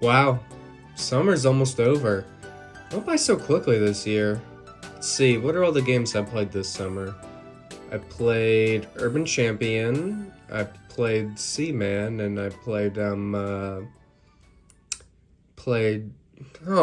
Wow, summer's almost over. Went by so quickly this year. Let's see, what are all the games I played this summer? I played Urban Champion, I played Seaman, and I played, oh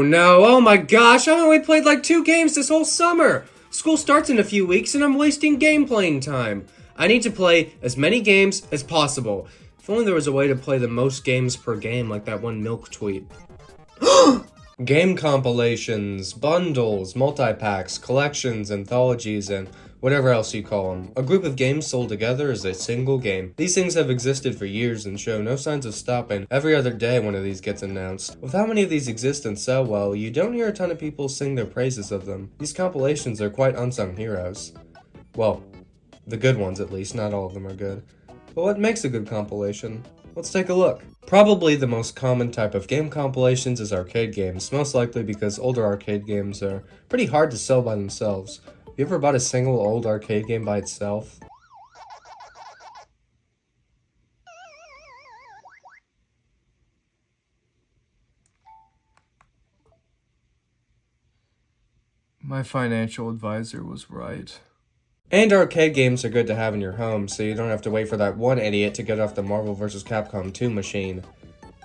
no, oh my gosh, I only played like 2 games this whole summer! School starts in a few weeks and I'm wasting game playing time. I need to play as many games as possible. If only there was a way to play the most games per game like that one Milk tweet. Game compilations, bundles, multi-packs, collections, anthologies, and whatever else you call them. A group of games sold together as a single game. These things have existed for years and show no signs of stopping. Every other day one of these gets announced. With how many of these exist and sell well, you don't hear a ton of people sing their praises of them. These compilations are quite unsung heroes. Well, the good ones at least, not all of them are good. But what makes a good compilation? Let's take a look. Probably the most common type of game compilations is arcade games, most likely because older arcade games are pretty hard to sell by themselves. You ever bought a single old arcade game by itself? My financial advisor was right. And arcade games are good to have in your home, so you don't have to wait for that one idiot to get off the Marvel vs. Capcom 2 machine.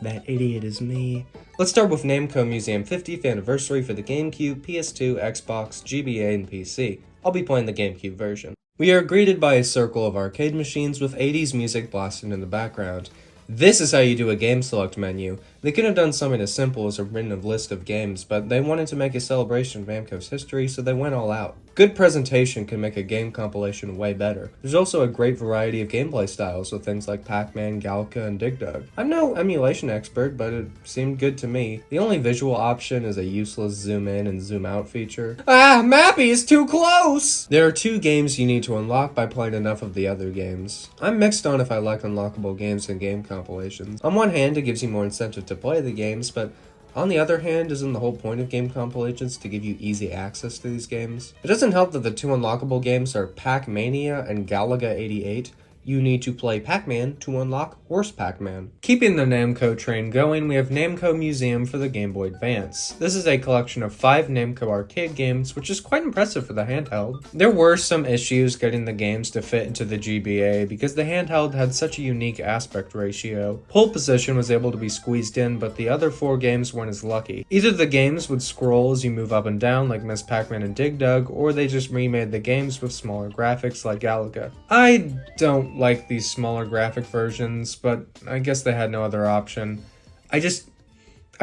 That idiot is me. Let's start with Namco Museum 50th anniversary for the GameCube, PS2, Xbox, GBA, and PC. I'll be playing the GameCube version. We are greeted by a circle of arcade machines with 80s music blasting in the background. This is how you do a game select menu. They could have done something as simple as a random list of games, but they wanted to make a celebration of Namco's history, so they went all out. Good presentation can make a game compilation way better. There's also a great variety of gameplay styles with things like Pac-Man, Galka, and Dig Dug. I'm no emulation expert, but it seemed good to me. The only visual option is a useless zoom in and zoom out feature. Ah, Mappy is too close! There are 2 games you need to unlock by playing enough of the other games. I'm mixed on if I like unlockable games and game compilations. On one hand, it gives you more incentive to play the games, but on the other hand, isn't the whole point of game compilations to give you easy access to these games? It doesn't help that the 2 unlockable games are Pac-Mania and Galaga 88. You need to play Pac-Man to unlock Worst Pac-Man. Keeping the Namco train going, we have Namco Museum for the Game Boy Advance. This is a collection of 5 Namco arcade games, which is quite impressive for the handheld. There were some issues getting the games to fit into the GBA because the handheld had such a unique aspect ratio. Pole Position was able to be squeezed in, but the other 4 games weren't as lucky. Either the games would scroll as you move up and down like Miss Pac-Man and Dig Dug, or they just remade the games with smaller graphics like Galaga. I don't like these smaller graphic versions, but I guess they had no other option. I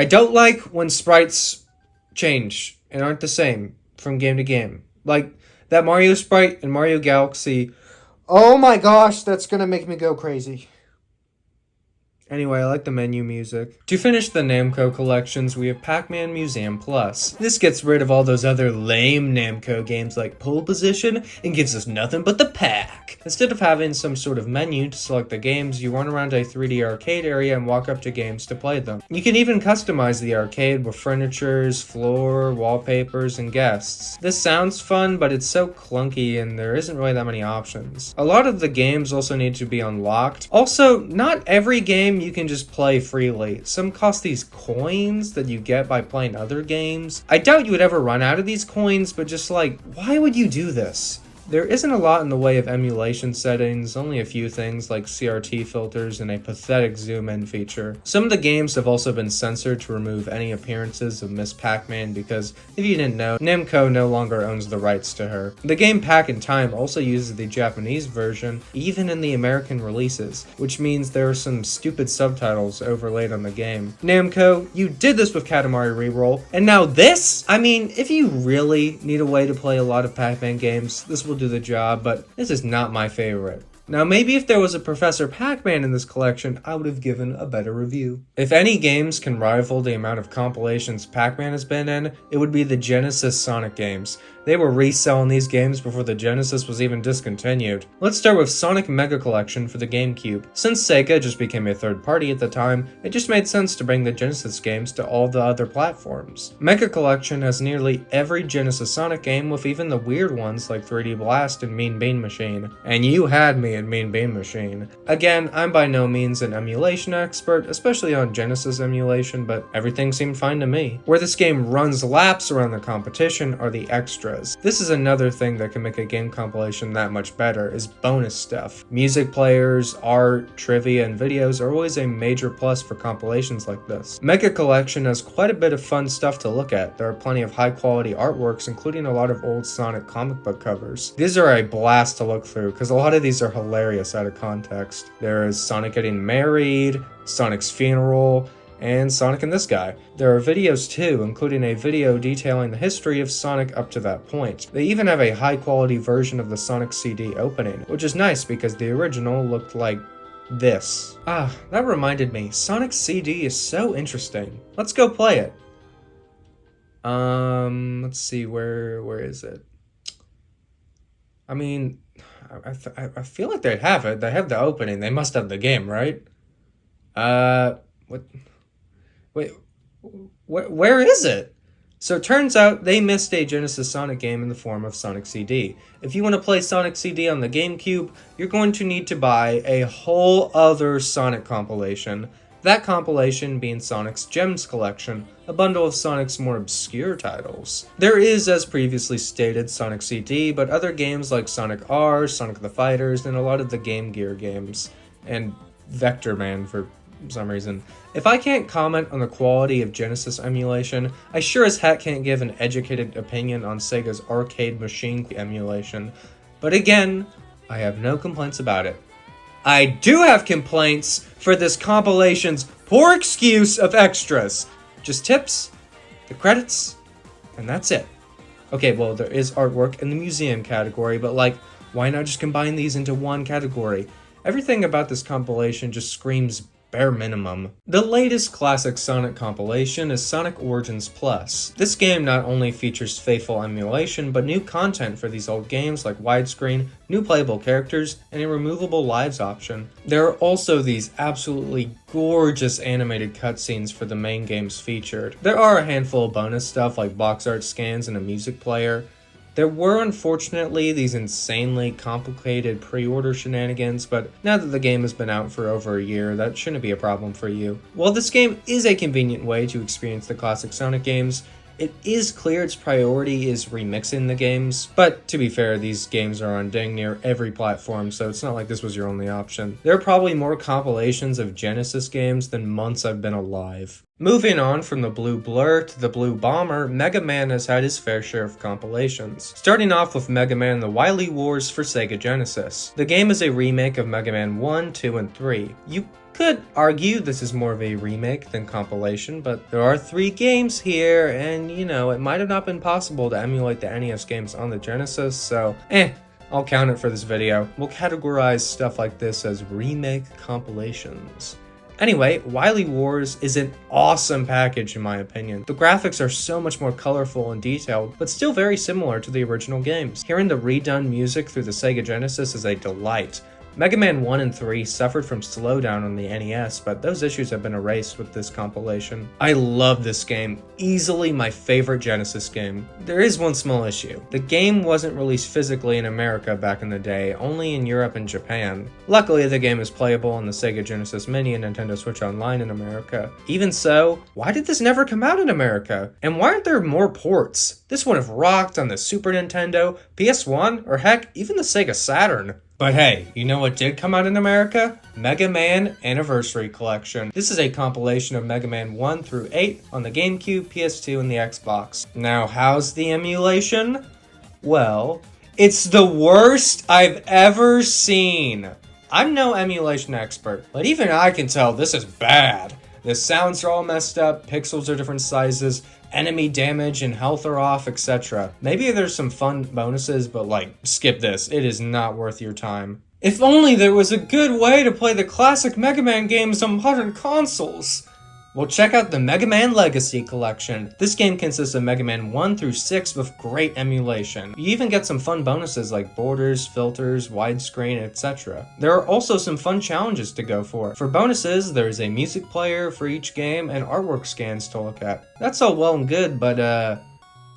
don't like when sprites change and aren't the same from game to game. Like that Mario sprite in Mario Galaxy. Oh my gosh, that's gonna make me go crazy. Anyway, I like the menu music. To finish the Namco collections, we have Pac-Man Museum Plus. This gets rid of all those other lame Namco games like Pole Position and gives us nothing but the pack. Instead of having some sort of menu to select the games, you run around a 3D arcade area and walk up to games to play them. You can even customize the arcade with furnitures, floor, wallpapers, and guests. This sounds fun, but it's so clunky and there isn't really that many options. A lot of the games also need to be unlocked. Also, not every game you can just play freely. Some cost these coins that you get by playing other games. I doubt you would ever run out of these coins, but just like, why would you do this? There isn't a lot in the way of emulation settings, only a few things like CRT filters and a pathetic zoom-in feature. Some of the games have also been censored to remove any appearances of Miss Pac-Man because, if you didn't know, Namco no longer owns the rights to her. The game Pac in Time also uses the Japanese version, even in the American releases, which means there are some stupid subtitles overlaid on the game. Namco, you did this with Katamari Reroll, and now this? I mean, if you really need a way to play a lot of Pac-Man games, this will do the job, but this is not my favorite. Now, maybe if there was a Professor Pac-Man in this collection, I would have given a better review. If any games can rival the amount of compilations Pac-Man has been in, it would be the Genesis Sonic games. They were reselling these games before the Genesis was even discontinued. Let's start with Sonic Mega Collection for the GameCube. Since Sega just became a third party at the time, it just made sense to bring the Genesis games to all the other platforms. Mega Collection has nearly every Genesis Sonic game, with even the weird ones like 3D Blast and Mean Bean Machine. And you had me at Mean Bean Machine. Again, I'm by no means an emulation expert, especially on Genesis emulation, but everything seemed fine to me. Where this game runs laps around the competition are the extras. This is another thing that can make a game compilation that much better, is bonus stuff. Music players, art, trivia, and videos are always a major plus for compilations like this. Mega Collection has quite a bit of fun stuff to look at. There are plenty of high quality artworks, including a lot of old Sonic comic book covers. These are a blast to look through, because a lot of these are hilarious out of context. There is Sonic getting married, Sonic's funeral, and Sonic and this guy. There are videos too, including a video detailing the history of Sonic up to that point. They even have a high quality version of the Sonic CD opening, which is nice because the original looked like this. Ah, that reminded me, Sonic CD is so interesting. Let's go play it. Let's see, where is it? I mean, I feel like they'd have it. They have the opening. They must have the game, right? What? Wait, where is it? So it turns out they missed a Genesis Sonic game in the form of Sonic CD. If you want to play Sonic CD on the GameCube, you're going to need to buy a whole other Sonic compilation. That compilation being Sonic's Gems Collection, a bundle of Sonic's more obscure titles. There is, as previously stated, Sonic CD, but other games like Sonic R, Sonic the Fighters, and a lot of the Game Gear games, and Vector Man for some reason. If I can't comment on the quality of Genesis emulation, I sure as heck can't give an educated opinion on Sega's arcade machine emulation. But again, I have no complaints about it. I do have complaints for this compilation's poor excuse of extras. Just tips, the credits, and that's it. Okay, well, there is artwork in the museum category, but like, why not just combine these into one category? Everything about this compilation just screams bare minimum. The latest classic Sonic compilation is Sonic Origins Plus. This game not only features faithful emulation, but new content for these old games like widescreen, new playable characters, and a removable lives option. There are also these absolutely gorgeous animated cutscenes for the main games featured. There are a handful of bonus stuff like box art scans and a music player. There were, unfortunately, these insanely complicated pre-order shenanigans, but now that the game has been out for over a year, that shouldn't be a problem for you. While this game is a convenient way to experience the classic Sonic games, it is clear its priority is remixing the games, but to be fair, these games are on dang near every platform, so it's not like this was your only option. There are probably more compilations of Genesis games than months I've been alive. Moving on from the Blue Blur to the Blue Bomber, Mega Man has had his fair share of compilations. Starting off with Mega Man The Wily Wars for Sega Genesis. The game is a remake of Mega Man 1, 2, and 3. You could argue this is more of a remake than compilation, but there are 3 games here, and you know, it might have not been possible to emulate the NES games on the Genesis, so I'll count it for this video. We'll categorize stuff like this as remake compilations. Anyway, Wily Wars is an awesome package in my opinion. The graphics are so much more colorful and detailed, but still very similar to the original games. Hearing the redone music through the Sega Genesis is a delight. Mega Man 1 and 3 suffered from slowdown on the NES, but those issues have been erased with this compilation. I love this game, easily my favorite Genesis game. There is one small issue. The game wasn't released physically in America back in the day, only in Europe and Japan. Luckily, the game is playable on the Sega Genesis Mini and Nintendo Switch Online in America. Even so, why did this never come out in America? And why aren't there more ports? This would have rocked on the Super Nintendo, PS1, or heck, even the Sega Saturn. But hey, you know what did come out in America? Mega Man Anniversary Collection. This is a compilation of Mega Man 1 through 8 on the GameCube, PS2, and the Xbox. Now, how's the emulation? Well, it's the worst I've ever seen. I'm no emulation expert, but even I can tell this is bad. The sounds are all messed up, pixels are different sizes, enemy damage and health are off, etc. Maybe there's some fun bonuses, but like, skip this. It is not worth your time. If only there was a good way to play the classic Mega Man games on modern consoles. Well, check out the Mega Man Legacy Collection. This game consists of Mega Man 1 through 6 with great emulation. You even get some fun bonuses like borders, filters, widescreen, etc. There are also some fun challenges to go for. For bonuses, there is a music player for each game and artwork scans to look at. That's all well and good, but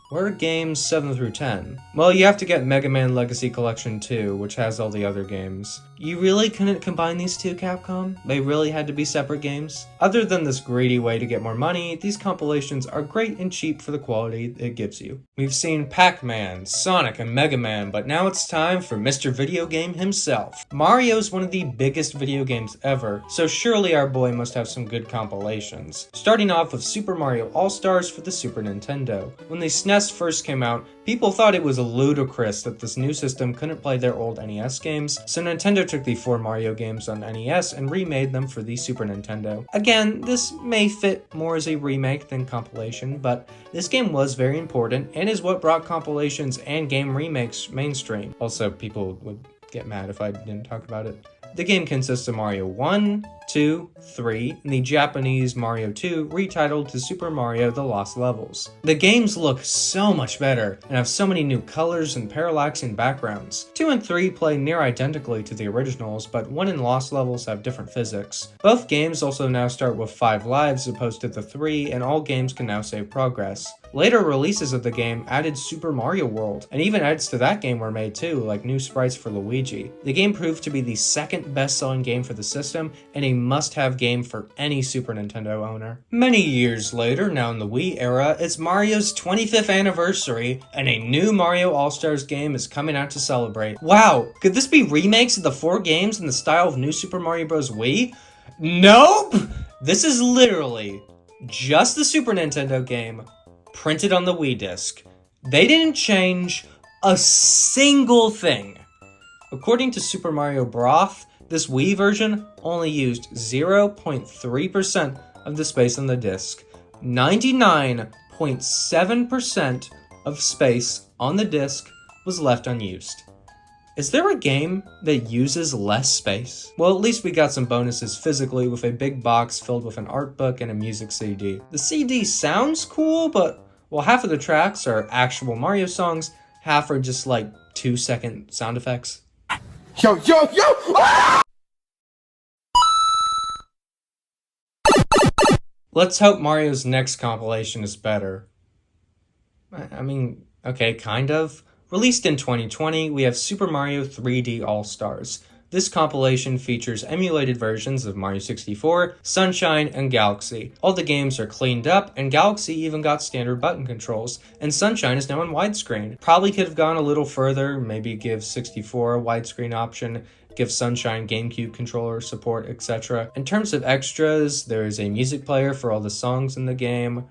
where are games 7 through 10? Well, you have to get Mega Man Legacy Collection 2, which has all the other games. You really couldn't combine these two, Capcom? They really had to be separate games? Other than this greedy way to get more money, these compilations are great and cheap for the quality it gives you. We've seen Pac-Man, Sonic, and Mega Man, but now it's time for Mr. Video Game himself. Mario's one of the biggest video games ever, so surely our boy must have some good compilations. Starting off with Super Mario All-Stars for the Super Nintendo. When the SNES first came out, people thought it was ludicrous that this new system couldn't play their old NES games, so Nintendo took the 4 Mario games on NES and remade them for the Super Nintendo. Again, this may fit more as a remake than compilation, but this game was very important and is what brought compilations and game remakes mainstream. Also, people would get mad if I didn't talk about it. The game consists of Mario 1, 2, 3, and the Japanese Mario 2 retitled to Super Mario The Lost Levels. The games look so much better and have so many new colors and parallaxing backgrounds. 2 and 3 play near identically to the originals, but 1 and Lost Levels have different physics. Both games also now start with 5 lives opposed to the 3, and all games can now save progress. Later releases of the game added Super Mario World, and even edits to that game were made too, like new sprites for Luigi. The game proved to be the second best-selling game for the system, and a must-have game for any Super Nintendo owner. Many years later, now in the Wii era, it's Mario's 25th anniversary, and a new Mario All-Stars game is coming out to celebrate. Wow, could this be remakes of the 4 games in the style of New Super Mario Bros. Wii? Nope! This is literally just the Super Nintendo game, printed on the Wii disc. They didn't change a single thing. According to Super Mario Broth, this Wii version only used 0.3% of the space on the disc. 99.7% of space on the disc was left unused. Is there a game that uses less space? Well, at least we got some bonuses physically with a big box filled with an art book and a music CD. The CD sounds cool, but well, half of the tracks are actual Mario songs, half are just like 2-second sound effects. Yo, yo, yo! Ah! Let's hope Mario's next compilation is better. I mean, okay, kind of. Released in 2020, we have Super Mario 3D All-Stars. This compilation features emulated versions of Mario 64, Sunshine, and Galaxy. All the games are cleaned up, and Galaxy even got standard button controls, and Sunshine is now in widescreen. Probably could have gone a little further, maybe give 64 a widescreen option, give Sunshine GameCube controller support, etc. In terms of extras, there is a music player for all the songs in the game,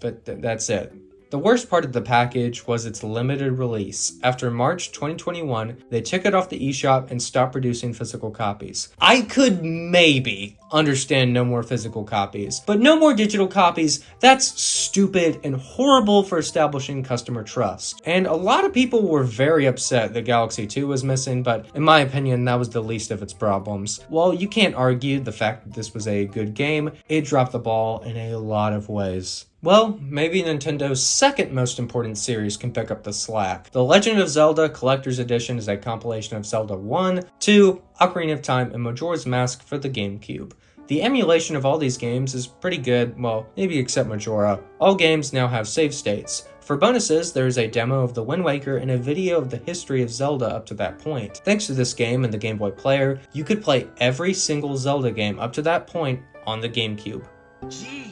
but that's it. The worst part of the package was its limited release. After March 2021, they took it off the eShop and stopped producing physical copies. I could maybe understand no more physical copies, but no more digital copies, that's stupid and horrible for establishing customer trust. And a lot of people were very upset that Galaxy 2 was missing, but in my opinion, that was the least of its problems. While you can't argue the fact that this was a good game, it dropped the ball in a lot of ways. Well, maybe Nintendo's second most important series can pick up the slack. The Legend of Zelda Collector's Edition is a compilation of Zelda 1, 2, Ocarina of Time, and Majora's Mask for the GameCube. The emulation of all these games is pretty good, well, maybe except Majora. All games now have save states. For bonuses, there is a demo of the Wind Waker and a video of the history of Zelda up to that point. Thanks to this game and the Game Boy Player, you could play every single Zelda game up to that point on the GameCube.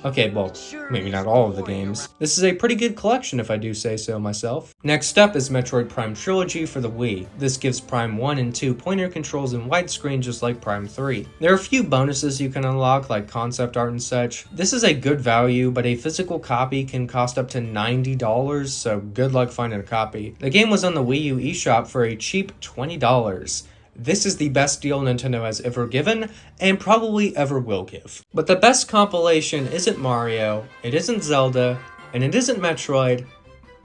Okay, well, maybe not all of the games. This is a pretty good collection if I do say so myself. Next up is Metroid Prime Trilogy for the Wii. This gives Prime 1 and 2 pointer controls in widescreen just like Prime 3. There are a few bonuses you can unlock like concept art and such. This is a good value, but a physical copy can cost up to $90, so good luck finding a copy. The game was on the Wii U eShop for a cheap $20. This is the best deal Nintendo has ever given, and probably ever will give. But the best compilation isn't Mario, it isn't Zelda, and it isn't Metroid,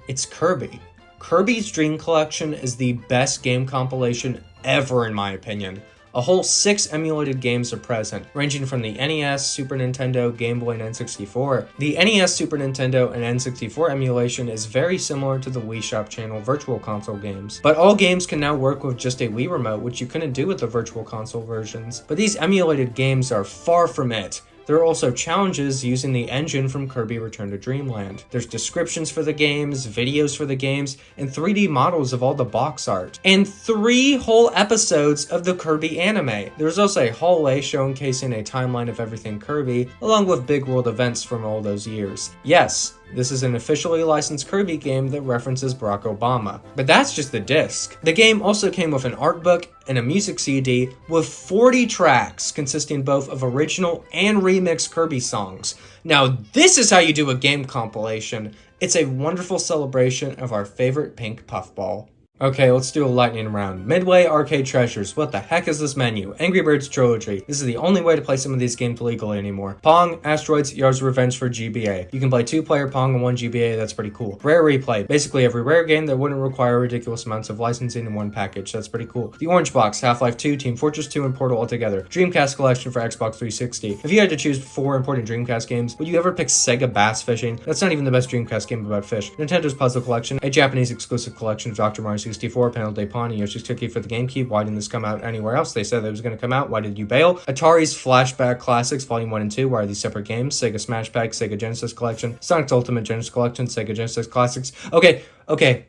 it's Kirby. Kirby's Dream Collection is the best game compilation ever in my opinion. A whole 6 emulated games are present, ranging from the NES, Super Nintendo, Game Boy, and N64. The NES, Super Nintendo, and N64 emulation is very similar to the Wii Shop Channel Virtual Console games, but all games can now work with just a Wii remote, which you couldn't do with the Virtual Console versions. But these emulated games are far from it. There are also challenges using the engine from Kirby Return to Dreamland. There's descriptions for the games, videos for the games, and 3D models of all the box art. And 3 whole episodes of the Kirby anime. There's also a hallway showcasing a timeline of everything Kirby, along with big world events from all those years. Yes, this is an officially licensed Kirby game that references Barack Obama. But that's just the disc. The game also came with an art book and a music CD with 40 tracks consisting both of original and remixed Kirby songs. Now this is how you do a game compilation. It's a wonderful celebration of our favorite pink puffball. Okay, let's do a lightning round. Midway Arcade Treasures. What the heck is this menu? Angry Birds Trilogy. This is the only way to play some of these games legally anymore. Pong, Asteroids, Yar's Revenge for GBA. You can play 2-player Pong and 1 GBA, that's pretty cool. Rare Replay. Basically every rare game that wouldn't require ridiculous amounts of licensing in one package, that's pretty cool. The Orange Box, Half-Life 2, Team Fortress 2, and Portal all together. Dreamcast Collection for Xbox 360. If you had to choose 4 important Dreamcast games, would you ever pick Sega Bass Fishing? That's not even the best Dreamcast game about fish. Nintendo's Puzzle Collection, a Japanese exclusive collection of Dr. Mario 64, Panel de Pon, and Yoshi's Cookie for the GameCube. Why didn't this come out anywhere else? They said that it was going to come out. Why did you bail? Atari's Flashback Classics Volume 1 and 2. Why are these separate games? Sega Smash Pack, Sega Genesis Collection, Sonic's Ultimate Genesis Collection, Sega Genesis Classics. Okay.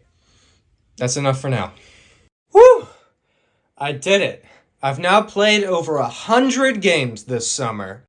That's enough for now. Woo! I did it. I've now played over 100 games this summer.